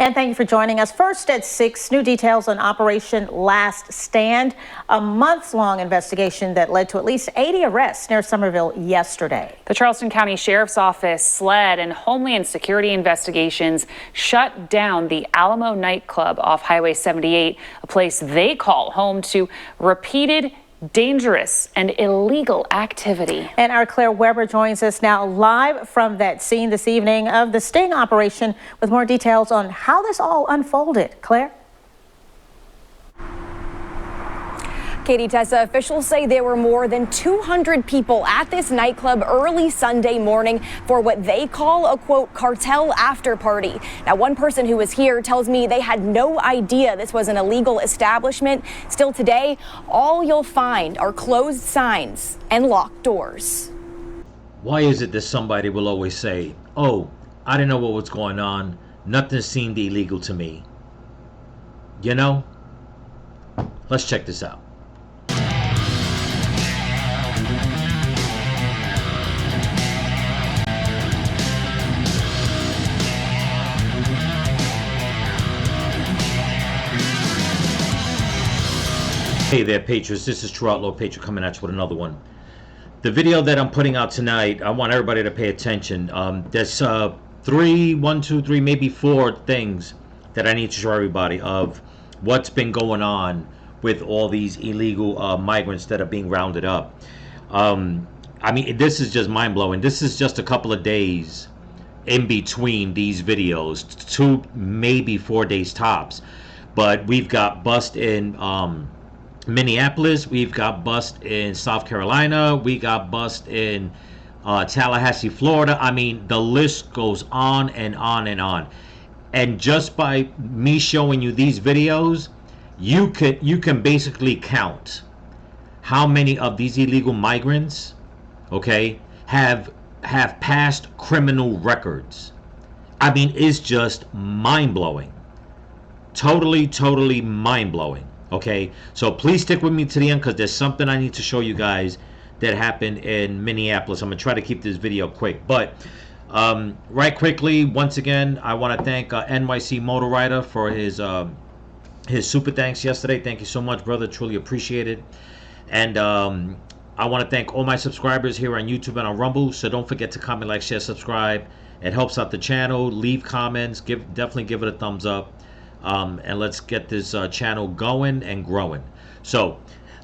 And thank you for joining us. First at 6, new details on Operation Last Stand, a month-long investigation that led to at least 80 arrests near Somerville yesterday. The Charleston County Sheriff's Office, SLED, and Homeland Security investigations shut down the Alamo nightclub off Highway 78, a place they call home to repeated dangerous and illegal activity. And our Claire Weber joins us now live from that scene this evening of the sting operation with more details on how this all unfolded. Claire? Katie, Tessa, officials say there were more than 200 people at this nightclub early Sunday morning for what they call a, quote, cartel after party. Now, one person who was here tells me they had no idea this was an illegal establishment. Still today, all you'll find are closed signs and locked doors. Why is it that somebody will always say, oh, I didn't know what was going on. Nothing seemed illegal to me. You know? Let's check this out. Hey there, Patriots. This is True Outlaw Patriot coming at you with another one. The video that I'm putting out tonight, I want everybody to pay attention. There's three, maybe 4 things that I need to show everybody of what's been going on with all these illegal migrants that are being rounded up. I mean, this is just mind-blowing. This is just a couple of days in between these videos, 2, maybe 4 days tops. But we've got bust in Minneapolis, we've got bust in South Carolina, we got bust in Tallahassee, Florida. I mean, the list goes on and on and on. And just by me showing you these videos, you can basically count how many of these illegal migrants, okay, have past criminal records. I mean, it's just mind-blowing. Totally mind-blowing. Okay, so please stick with me to the end because there's something I need to show you guys that happened in Minneapolis. I'm gonna try to keep this video quick, but right quickly, once again, I want to thank NYC Motor Rider for his super thanks yesterday. Thank you so much, brother. Truly appreciate it. And I want to thank all my subscribers here on YouTube and on Rumble. So don't forget to comment, like, share, subscribe. It helps out the channel. Leave comments. Definitely give it a thumbs up. And let's get this channel going and growing. So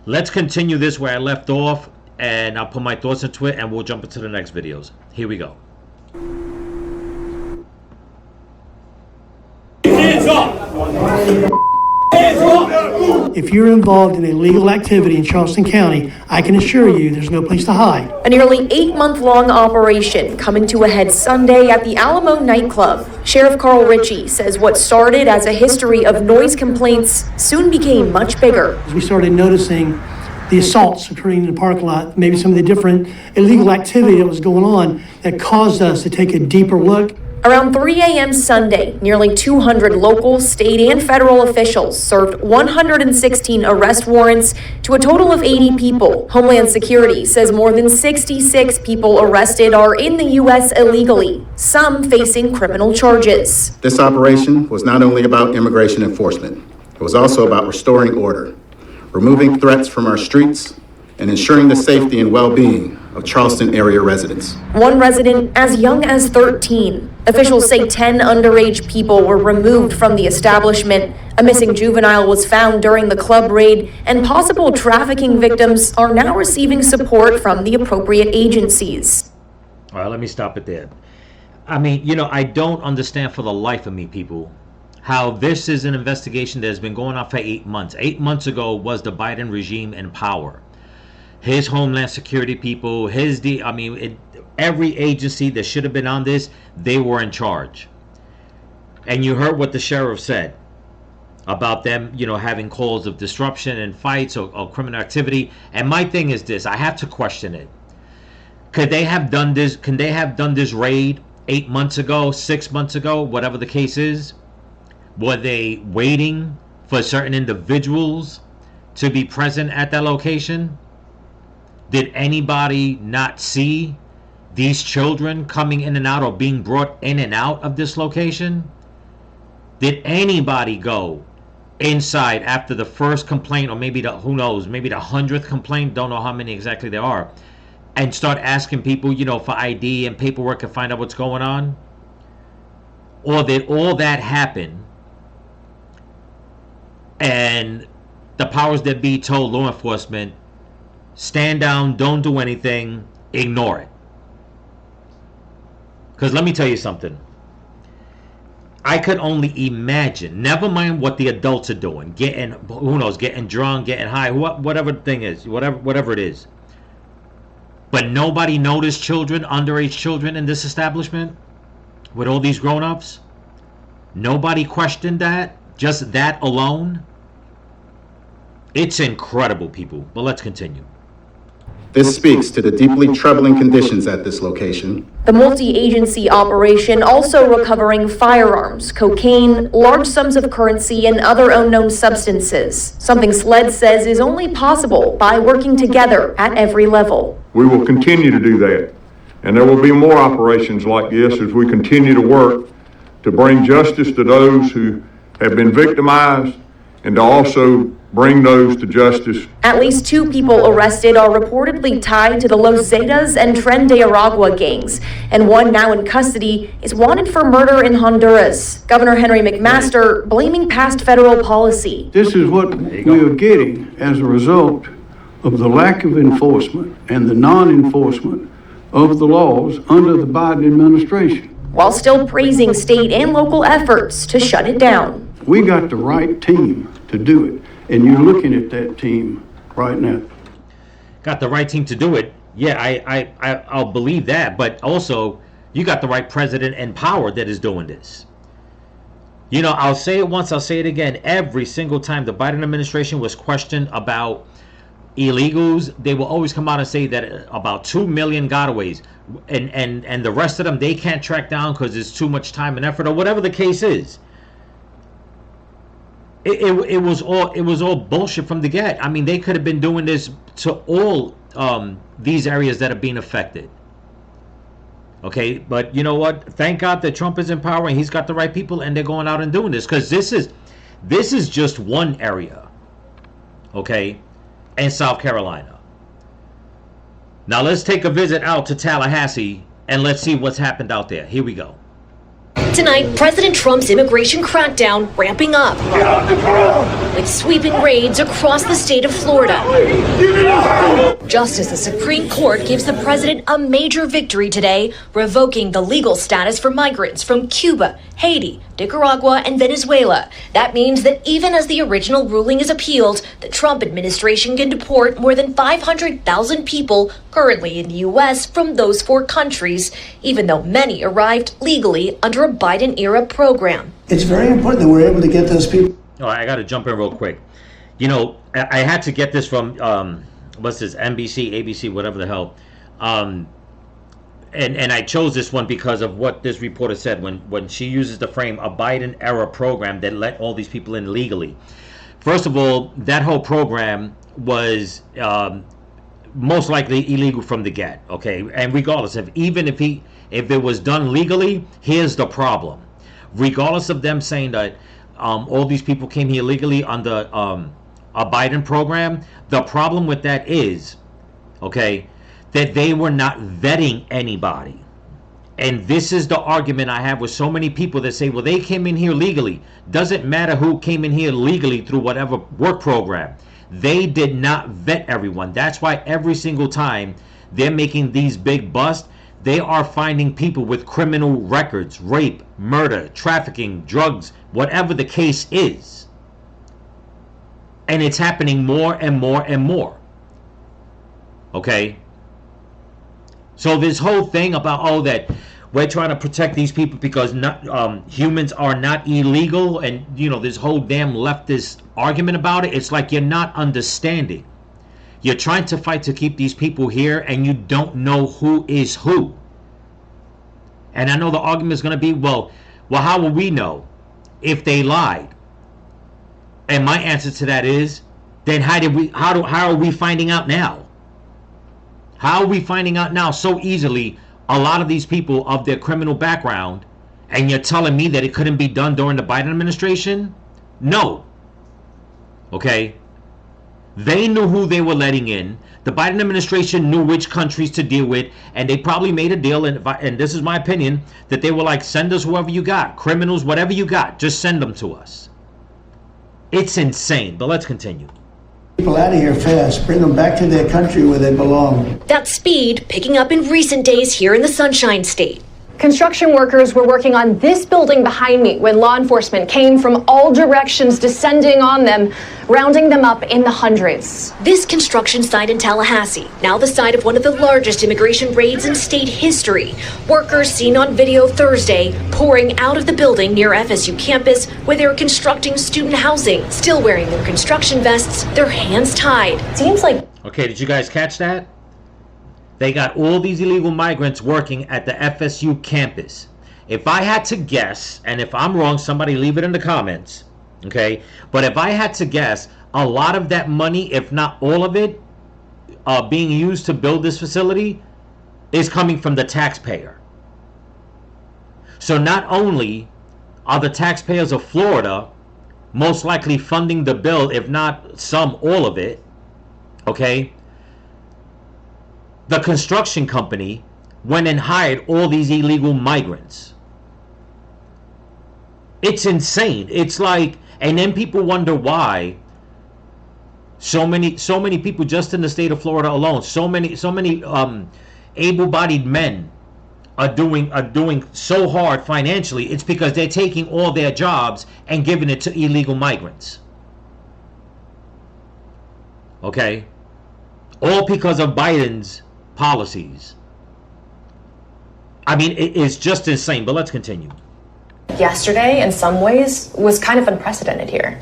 let's continue this where I left off, and I'll put my thoughts into it, and we'll jump into the next videos. Here we go. Hands up! Hands up! If you're involved in illegal activity in Charleston County, I can assure you there's no place to hide. A nearly 8-month-long operation coming to a head Sunday at the Alamo nightclub. Sheriff Carl Ritchie says what started as a history of noise complaints soon became much bigger. As we started noticing the assaults occurring in the parking lot, maybe some of the different illegal activity that was going on, that caused us to take a deeper look. Around 3 a.m. Sunday, nearly 200 local, state, and federal officials served 116 arrest warrants to a total of 80 people. Homeland Security says more than 66 people arrested are in the U.S. illegally, some facing criminal charges. This operation was not only about immigration enforcement, it was also about restoring order, removing threats from our streets, and ensuring the safety and well-being of Charleston area residents. One resident as young as 13. Officials say 10 underage people were removed from the establishment. A missing juvenile was found during the club raid, and possible trafficking victims are now receiving support from the appropriate agencies. All right, let me stop it there. I mean, you know, I don't understand for the life of me, people, how this is an investigation that has been going on for 8 months. 8 months ago was the Biden regime in power. His Homeland Security people, every agency that should have been on this, they were in charge. And you heard what the sheriff said about them, you know, having calls of disruption and fights or criminal activity. And my thing is this, I have to question it. Could they have done this? Can they have done this raid 8 months ago, 6 months ago, whatever the case is? Were they waiting for certain individuals to be present at that location? Did anybody not see these children coming in and out or being brought in and out of this location? Did anybody go inside after the first complaint, or maybe who knows, maybe the 100th complaint, don't know how many exactly there are, and start asking people, for ID and paperwork and find out what's going on? Or did all that happen and the powers that be told law enforcement, stand down, don't do anything, ignore it? Because let me tell you something. I could only imagine, never mind what the adults are doing, getting, who knows, getting drunk, getting high, whatever the thing is, whatever it is. But nobody noticed children, underage children in this establishment with all these grown-ups? Nobody questioned that? Just that alone? It's incredible, people. But let's continue. This speaks to the deeply troubling conditions at this location. The multi-agency operation also recovering firearms, cocaine, large sums of currency, and other unknown substances, something SLED says is only possible by working together at every level. We will continue to do that, and there will be more operations like this as we continue to work to bring justice to those who have been victimized and to also bring those to justice. At least 2 people arrested are reportedly tied to the Los Zetas and Tren de Aragua gangs, and one now in custody is wanted for murder in Honduras. Governor Henry McMaster blaming past federal policy. This is what we are getting as a result of the lack of enforcement and the non-enforcement of the laws under the Biden administration. While still praising state and local efforts to shut it down. We got the right team to do it. And you're looking at that team right now. Got the right team to do it. Yeah, I'll believe that. But also, you got the right president in power that is doing this. I'll say it once, I'll say it again. Every single time the Biden administration was questioned about illegals, they will always come out and say that about 2 million gotaways. And the rest of them, they can't track down because it's too much time and effort, or whatever the case is. It was all bullshit from the get. I mean, they could have been doing this to all these areas that are being affected. Okay, but you know what? Thank God that Trump is in power and he's got the right people, and they're going out and doing this, because this is just one area, okay, in South Carolina. Now let's take a visit out to Tallahassee and let's see what's happened out there. Here we go. Tonight, President Trump's immigration crackdown ramping up with sweeping raids across the state of Florida. Just as the Supreme Court gives the president a major victory today, revoking the legal status for migrants from Cuba, Haiti, Nicaragua, and Venezuela. That means that even as the original ruling is appealed, the Trump administration can deport more than 500,000 people currently in the U.S. from those 4 countries, even though many arrived legally under a Biden-era program. It's very important that we're able to get those people. Oh, I got to jump in real quick. I had to get this from, what's this, NBC, ABC, whatever the hell. And I chose this one because of what this reporter said when she uses the frame, a Biden-era program that let all these people in legally. First of all, that whole program was most likely illegal from the get, okay? And regardless of, even if it was done legally, here's the problem. Regardless of them saying that all these people came here legally under a Biden program, the problem with that is, okay, that they were not vetting anybody. And this is the argument I have with so many people that say, well, they came in here legally. Doesn't matter who came in here legally through whatever work program. They did not vet everyone. That's why every single time they're making these big busts, they are finding people with criminal records, rape, murder, trafficking, drugs, whatever the case is. And it's happening more and more and more. Okay? So this whole thing about, that we're trying to protect these people because humans are not illegal, and this whole damn leftist argument about it, it's like you're not understanding. You're trying to fight to keep these people here, and you don't know who is who. And I know the argument is going to be, well, how will we know if they lied? And my answer to that is, then how are we finding out now? How are we finding out now so easily a lot of these people of their criminal background And you're telling me that it couldn't be done during the Biden administration? No. Okay? They knew who they were letting in. The Biden administration knew which countries to deal with, and they probably made a deal, and this is my opinion, that they were like, send us whoever you got, criminals, whatever you got, just send them to us. It's insane, but let's continue. People out of here fast, bring them back to their country where they belong. That speed picking up in recent days here in the Sunshine State. Construction workers were working on this building behind me when law enforcement came from all directions, descending on them, rounding them up in the hundreds. This construction site in Tallahassee, now the site of one of the largest immigration raids in state history. Workers seen on video Thursday pouring out of the building near FSU campus where they were constructing student housing, still wearing their construction vests, their hands tied. Seems like... Okay, did you guys catch that? They got all these illegal migrants working at the FSU campus. If I had to guess, and if I'm wrong, somebody leave it in the comments, okay? But if I had to guess, a lot of that money, if not all of it, being used to build this facility is coming from the taxpayer. So not only are the taxpayers of Florida most likely funding the bill, if not some, all of it, okay? The construction company went and hired all these illegal migrants. It's insane. It's like, and then people wonder why so many people just in the state of Florida alone, so many able-bodied men are doing so hard financially. It's because they're taking all their jobs and giving it to illegal migrants. Okay? All because of Biden's policies. I mean, it is just insane, but let's continue. Yesterday, in some ways, was kind of unprecedented here.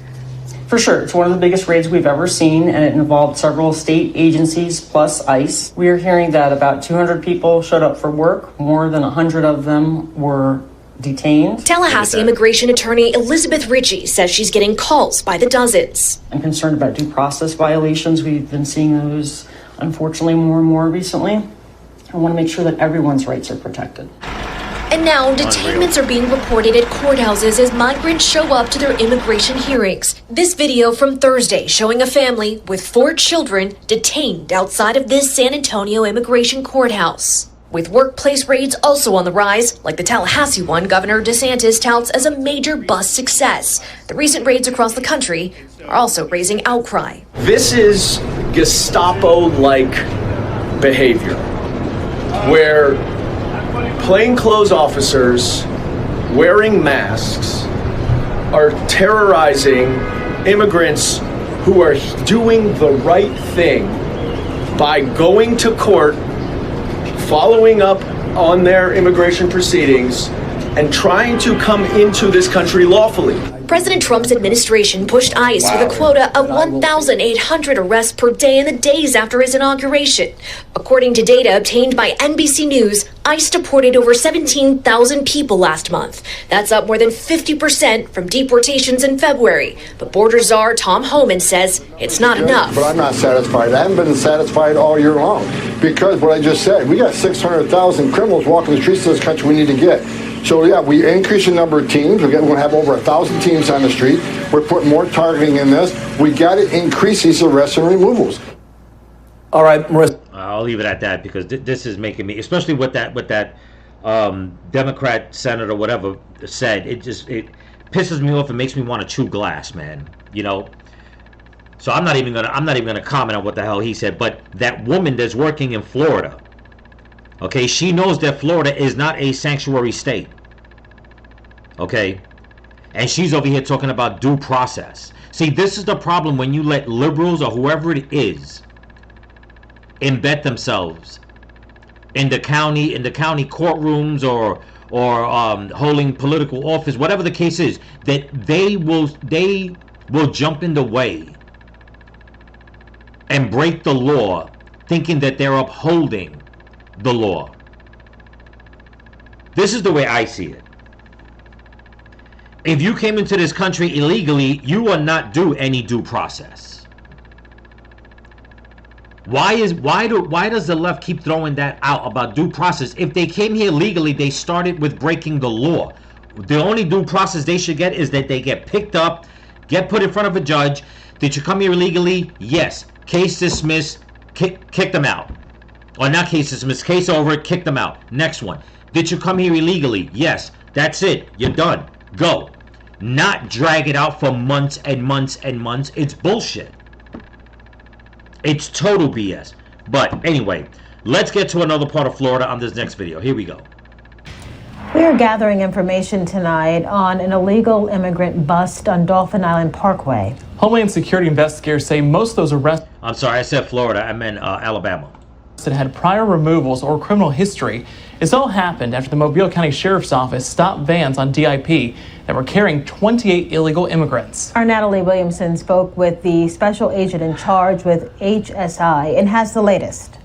For sure, it's one of the biggest raids we've ever seen, and it involved several state agencies plus ICE. We are hearing that about 200 people showed up for work. More than 100 of them were detained. Tallahassee immigration attorney Elizabeth Ritchie says she's getting calls by the dozens. I'm concerned about due process violations. We've been seeing those, unfortunately, more and more recently. I want to make sure that everyone's rights are protected. And now detainments are being reported at courthouses as migrants show up to their immigration hearings. This video from Thursday showing a family with 4 children detained outside of this San Antonio immigration courthouse. With workplace raids also on the rise, like the Tallahassee one Governor DeSantis touts as a major bus success. The recent raids across the country are also raising outcry. This is Gestapo-like behavior, where plainclothes officers wearing masks are terrorizing immigrants who are doing the right thing by going to court, following up on their immigration proceedings, and trying to come into this country lawfully. President Trump's administration pushed ICE with a quota of 1,800 arrests per day in the days after his inauguration. According to data obtained by NBC News, ICE deported over 17,000 people last month. That's up more than 50% from deportations in February. But border czar Tom Homan says it's not enough. But I'm not satisfied. I haven't been satisfied all year long. Because what I just said, we got 600,000 criminals walking the streets of this country we need to get. So yeah, we increase the number of teams. We're going to have over 1,000 teams on the street. We're putting more targeting in this. We got to increase these arrests and removals. All right, Marissa. I'll leave it at that because this is making me, especially what that Democrat senator whatever said. It pisses me off. It makes me want to chew glass, man. You know. So I'm not even gonna comment on what the hell he said. But that woman that's working in Florida. Okay, she knows that Florida is not a sanctuary state. Okay? And she's over here talking about due process. See, this is the problem when you let liberals or whoever it is embed themselves in the county courtrooms or holding political office, whatever the case is, that they will jump in the way and break the law thinking that they're upholding the law. This is the way I see it. If you came into this country illegally, you are not due any due process. Why does the left keep throwing that out about due process? If they came here legally, they started with breaking the law. The only due process they should get is that they get picked up, get put in front of a judge. Did you come here illegally? Yes. Case dismissed. Kick them out. Or not case dismissed. Case over. Kick them out. Next one. Did you come here illegally? Yes. That's it. You're done. Go. Not drag it out for months and months and months. It's bullshit. It's total BS. But anyway, let's get to another part of Florida on this next video. Here we go. We are gathering information tonight on an illegal immigrant bust on Dolphin Island Parkway. Homeland Security investigators say most of those arrests. I'm sorry, I said Florida. I meant Alabama. That had prior removals or criminal history. This all happened after the Mobile County Sheriff's Office stopped vans on DIP that were carrying 28 illegal immigrants. Our Natalie Williamson spoke with the special agent in charge with HSI and has the latest.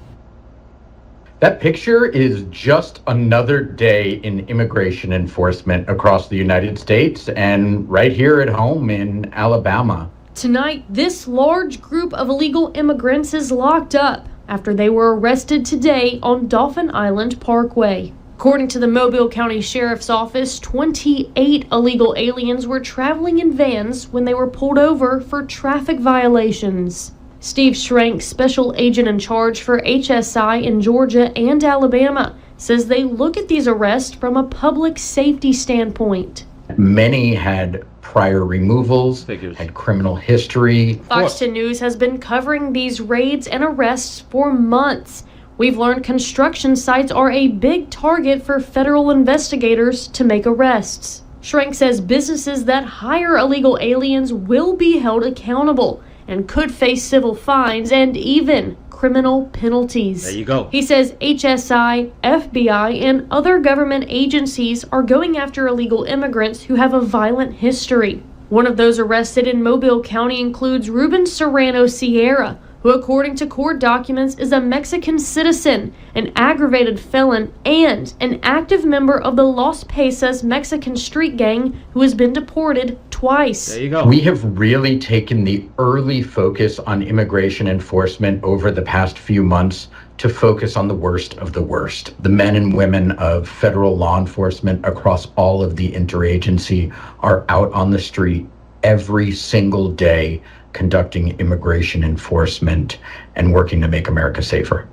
That picture is just another day in immigration enforcement across the United States and right here at home in Alabama. Tonight, this large group of illegal immigrants is locked up after they were arrested today on Dolphin Island Parkway. According to the Mobile County Sheriff's Office, 28 illegal aliens were traveling in vans when they were pulled over for traffic violations. Steve Schrank, special agent in charge for HSI in Georgia and Alabama, says they look at these arrests from a public safety standpoint. Many had prior removals, had criminal history. Fox 10 News has been covering these raids and arrests for months. We've learned construction sites are a big target for federal investigators to make arrests. Schrank says businesses that hire illegal aliens will be held accountable and could face civil fines and even criminal penalties. There you go. He says HSI, FBI, and other government agencies are going after illegal immigrants who have a violent history. One of those arrested in Mobile County includes Ruben Serrano Sierra, who according to court documents is a Mexican citizen, an aggravated felon, and an active member of the Los Pesas Mexican street gang who has been deported twice. There you go. We have really taken the early focus on immigration enforcement over the past few months to focus on the worst of the worst. The men and women of federal law enforcement across all of the interagency are out on the street every single day conducting immigration enforcement and working to make America safer.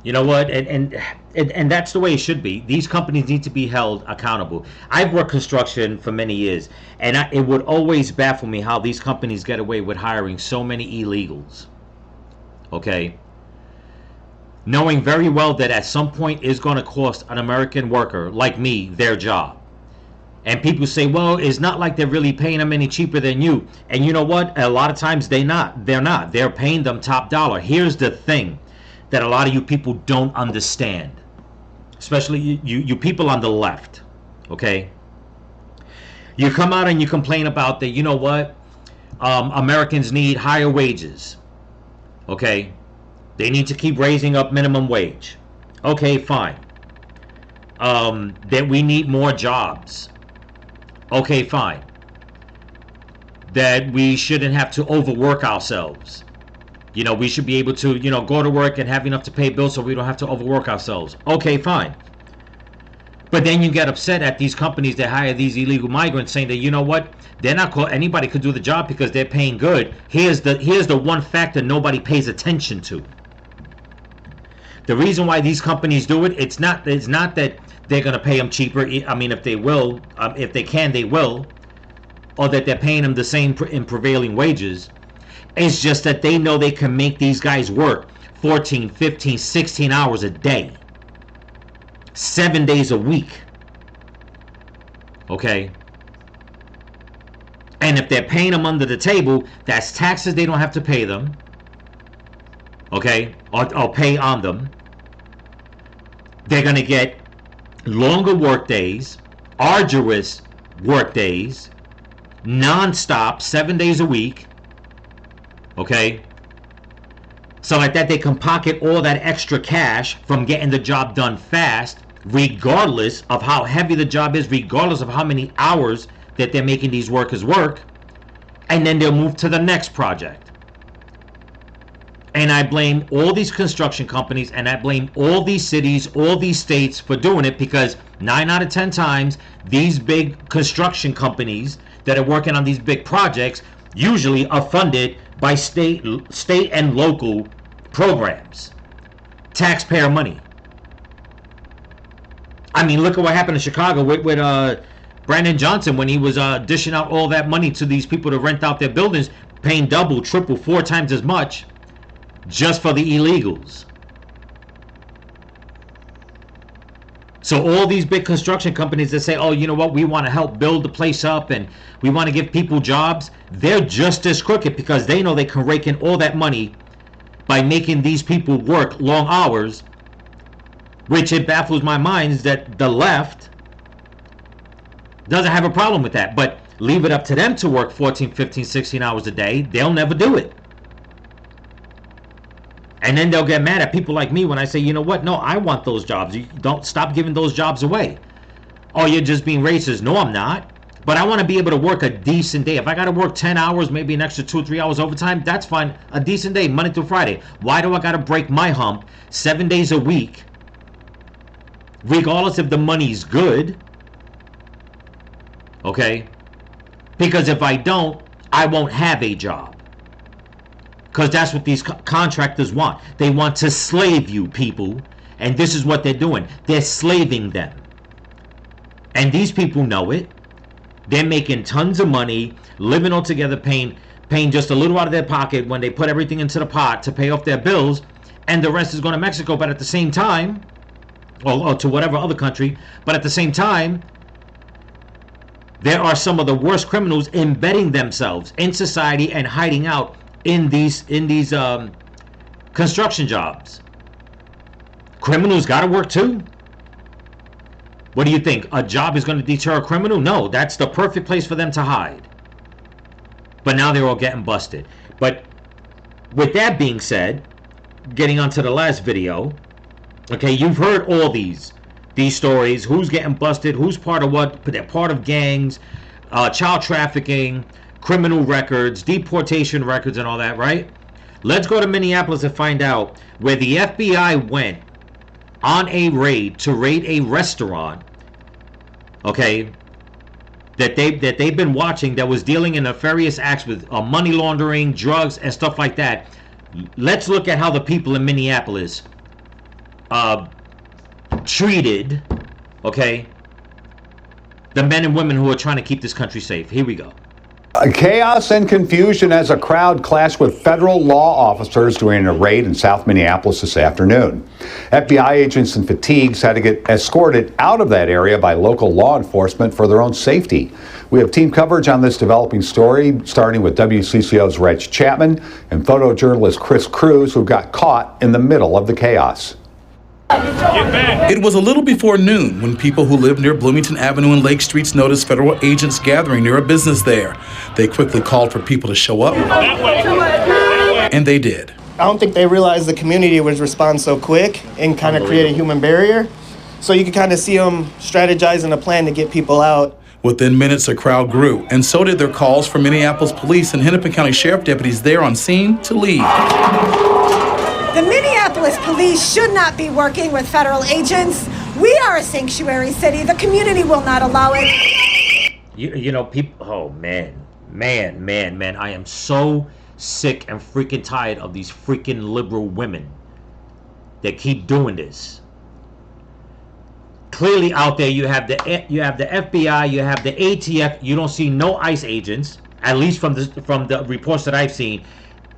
You know what? And that's the way it should be. These companies need to be held accountable. I've worked construction for many years, and it would always baffle me how these companies get away with hiring so many illegals. Okay? Knowing very well that at some point it's going to cost an American worker like me their job. And people say, well, it's not like they're really paying them any cheaper than you. And you know what? A lot of times they're not. They're paying them top dollar. Here's the thing that a lot of you people don't understand. Especially you people on the left. Okay? You come out and you complain about that, you know what? Americans need higher wages. Okay? They need to keep raising up minimum wage. Okay, fine. That we need more jobs. Okay, fine. That we shouldn't have to overwork ourselves. You know, we should be able to, you know, go to work and have enough to pay bills so we don't have to overwork ourselves. Okay, fine. But then you get upset at these companies that hire these illegal migrants saying that, you know what, they're not anybody could do the job because they're paying good. Here's the one factor nobody pays attention to. The reason why these companies do it, it's not that they're going to pay them cheaper. I mean, if they will, if they can, they will. Or that they're paying them the same in prevailing wages. It's just that they know they can make these guys work 14, 15, 16 hours a day. 7 days a week. Okay? And if they're paying them under the table, that's taxes they don't have to pay them. Okay? Or pay on them. They're going to get longer work days, arduous work days, non-stop, 7 days a week. Okay? So like that, they can pocket all that extra cash from getting the job done fast, regardless of how heavy the job is, regardless of how many hours that they're making these workers work, and then they'll move to the next project. And I blame all these construction companies, and I blame all these cities, all these states for doing it, because 9 out of 10 times, these big construction companies that are working on these big projects usually are funded by state and local programs. Taxpayer money. I mean, look at what happened in Chicago with Brandon Johnson when he was dishing out all that money to these people to rent out their buildings, paying double, triple, 4 times as much just for the illegals. So all these big construction companies that say, oh, you know what, we want to help build the place up and we want to give people jobs, they're just as crooked because they know they can rake in all that money by making these people work long hours, which it baffles my mind is that the left doesn't have a problem with that. But leave it up to them to work 14, 15, 16 hours a day. They'll never do it. And then they'll get mad at people like me when I say, you know what? No, I want those jobs. You don't stop giving those jobs away. Oh, you're just being racist. No, I'm not. But I want to be able to work a decent day. If I got to work 10 hours, maybe an extra 2 or 3 hours overtime, that's fine. A decent day, Monday through Friday. Why do I got to break my hump 7 days a week, regardless if the money's good? Okay? Because if I don't, I won't have a job. Because that's what these contractors want. They want to slave you, people. And this is what they're doing. They're slaving them. And these people know it. They're making tons of money, living all together, paying just a little out of their pocket when they put everything into the pot to pay off their bills. And the rest is going to Mexico. But at the same time, or to whatever other country, but at the same time, there are some of the worst criminals embedding themselves in society and hiding out in these construction jobs. Criminals got to work too. What do you think? A job is going to deter a criminal? No, that's the perfect place for them to hide. But now they're all getting busted. But with that being said, getting onto the last video, okay, you've heard all these stories. Who's getting busted? Who's part of what? They're part of gangs, child trafficking, criminal records, deportation records, and all that, right? Let's go to Minneapolis and find out where the FBI went on a raid to raid a restaurant, okay, that they've been watching that was dealing in nefarious acts with money laundering, drugs, and stuff like that. Let's look at how the people in Minneapolis treated, okay, the men and women who are trying to keep this country safe. Here we go. Chaos and confusion as a crowd clashed with federal law officers during a raid in South Minneapolis this afternoon. FBI agents in fatigues had to get escorted out of that area by local law enforcement for their own safety. We have team coverage on this developing story, starting with WCCO's Reg Chapman and photojournalist Chris Cruz, who got caught in the middle of the chaos. It was a little before noon when people who live near Bloomington Avenue and Lake Streets noticed federal agents gathering near a business there. They quickly called for people to show up, and they did. I don't think they realized the community would respond so quick and kind of create a human barrier. So you can kind of see them strategizing a plan to get people out. Within minutes, a crowd grew, and so did their calls for Minneapolis police and Hennepin County Sheriff deputies there on scene to leave. The Minneapolis police should not be working with federal agents. We are a sanctuary city. The community will not allow it. You know, people, oh man, I am so sick and freaking tired of these freaking liberal women that keep doing this. Clearly out there you have the FBI, you have the ATF, you don't see no ICE agents, at least from the reports that I've seen.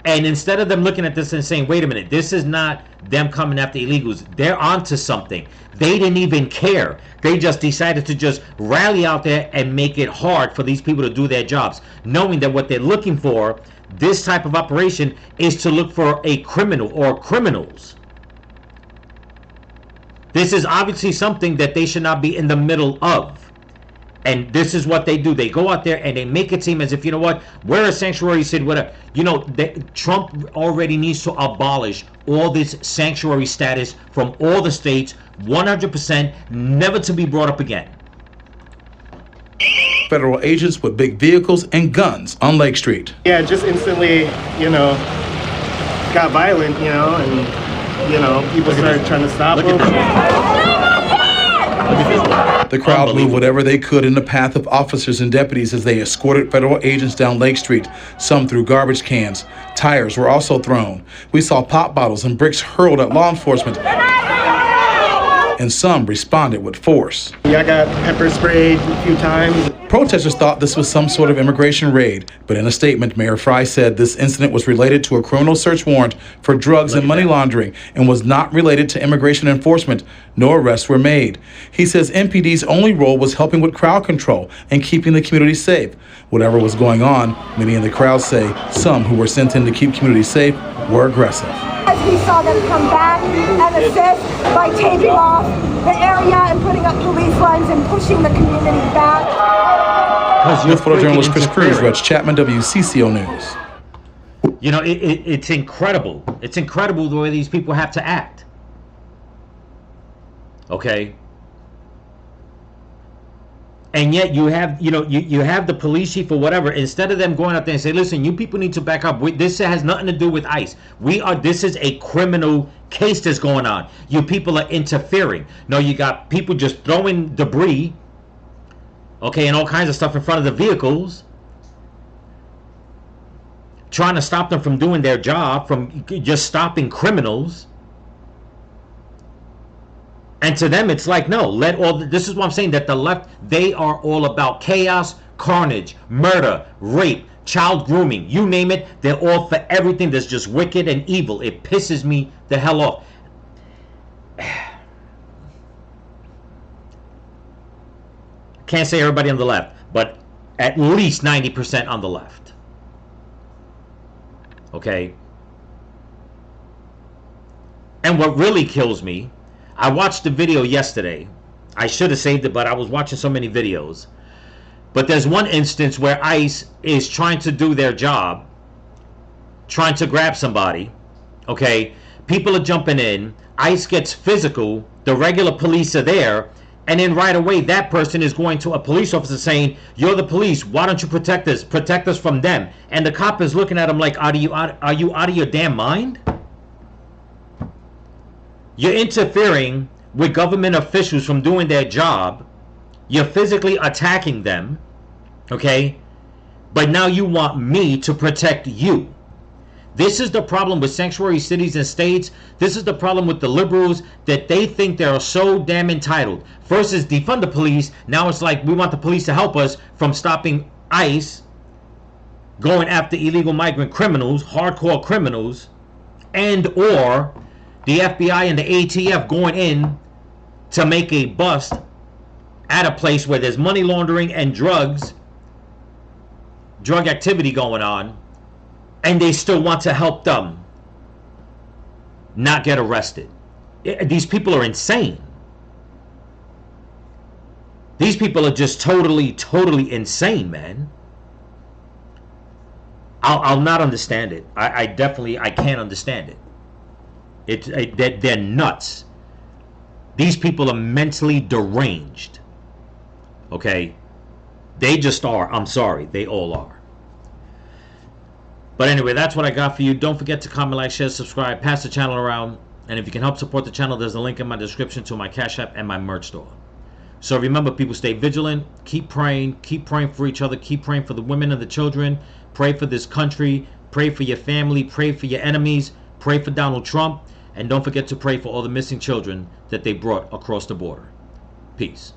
And instead of them looking at this and saying, wait a minute, this is not them coming after illegals, they're onto something. They didn't even care. They just decided to just rally out there and make it hard for these people to do their jobs, knowing that what they're looking for, this type of operation, is to look for a criminal or criminals. This is obviously something that they should not be in the middle of. And this is what they do. They go out there and they make it seem as if, you know what, we're a sanctuary city, whatever. You know, Trump already needs to abolish all this sanctuary status from all the states, 100%, never to be brought up again. Federal agents with big vehicles and guns on Lake Street. Yeah, just instantly, you know, got violent, you know, and, you know, people started trying to stop them. The crowd moved whatever they could in the path of officers and deputies as they escorted federal agents down Lake Street, some threw garbage cans. Tires were also thrown. We saw pop bottles and bricks hurled at law enforcement, and some responded with force. I got pepper sprayed a few times. Protesters thought this was some sort of immigration raid, but in a statement, Mayor Fry said this incident was related to a criminal search warrant for drugs and money laundering and was not related to immigration enforcement. No arrests were made. He says MPD's only role was helping with crowd control and keeping the community safe. Whatever was going on, many in the crowd say some who were sent in to keep communities safe were aggressive. As we saw them come back and assist by taping off the area and putting up police lines and pushing the community back. Youth photojournalist Chris Cruz, Reg Chapman, WCCO News. You know, it's incredible. It's incredible the way these people have to act. Okay? And yet you have, you know, you have the police chief or whatever, instead of them going out there and say, listen, you people need to back up. This has nothing to do with ICE. This is a criminal case that's going on. You people are interfering. No, you got people just throwing debris, okay, and all kinds of stuff in front of the vehicles, trying to stop them from doing their job, from just stopping criminals. And to them, it's like, no, this is what I'm saying, that the left, they are all about chaos, carnage, murder, rape, child grooming, you name it. They're all for everything that's just wicked and evil. It pisses me the hell off. Can't say everybody on the left, but at least 90% on the left. Okay? And what really kills me, I watched the video yesterday. I should have saved it, but I was watching so many videos. But there's one instance where ICE is trying to do their job, trying to grab somebody. Okay? People are jumping in. ICE gets physical. The regular police are there. And then right away, that person is going to a police officer saying, you're the police. Why don't you protect us? Protect us from them. And the cop is looking at him like, are you out of your damn mind? You're interfering with government officials from doing their job. You're physically attacking them. Okay? But now you want me to protect you. This is the problem with sanctuary cities and states. This is the problem with the liberals, that they think they're so damn entitled. First is defund the police. Now it's like we want the police to help us from stopping ICE going after illegal migrant criminals, hardcore criminals, and or the FBI and the ATF going in to make a bust at a place where there's money laundering and drug activity going on. And they still want to help them not get arrested. These people are insane. These people are just totally insane, man. I'll not understand it. I can't understand it. They're nuts. These people are mentally deranged. Okay? They just are. I'm sorry. They all are. But anyway, that's what I got for you. Don't forget to comment, like, share, subscribe, pass the channel around. And if you can help support the channel, there's a link in my description to my Cash App and my merch store. So remember, people, stay vigilant. Keep praying for each other. Keep praying for the women and the children. Pray for this country. Pray for your family. Pray for your enemies. Pray for Donald Trump. And don't forget to pray for all the missing children that they brought across the border. Peace.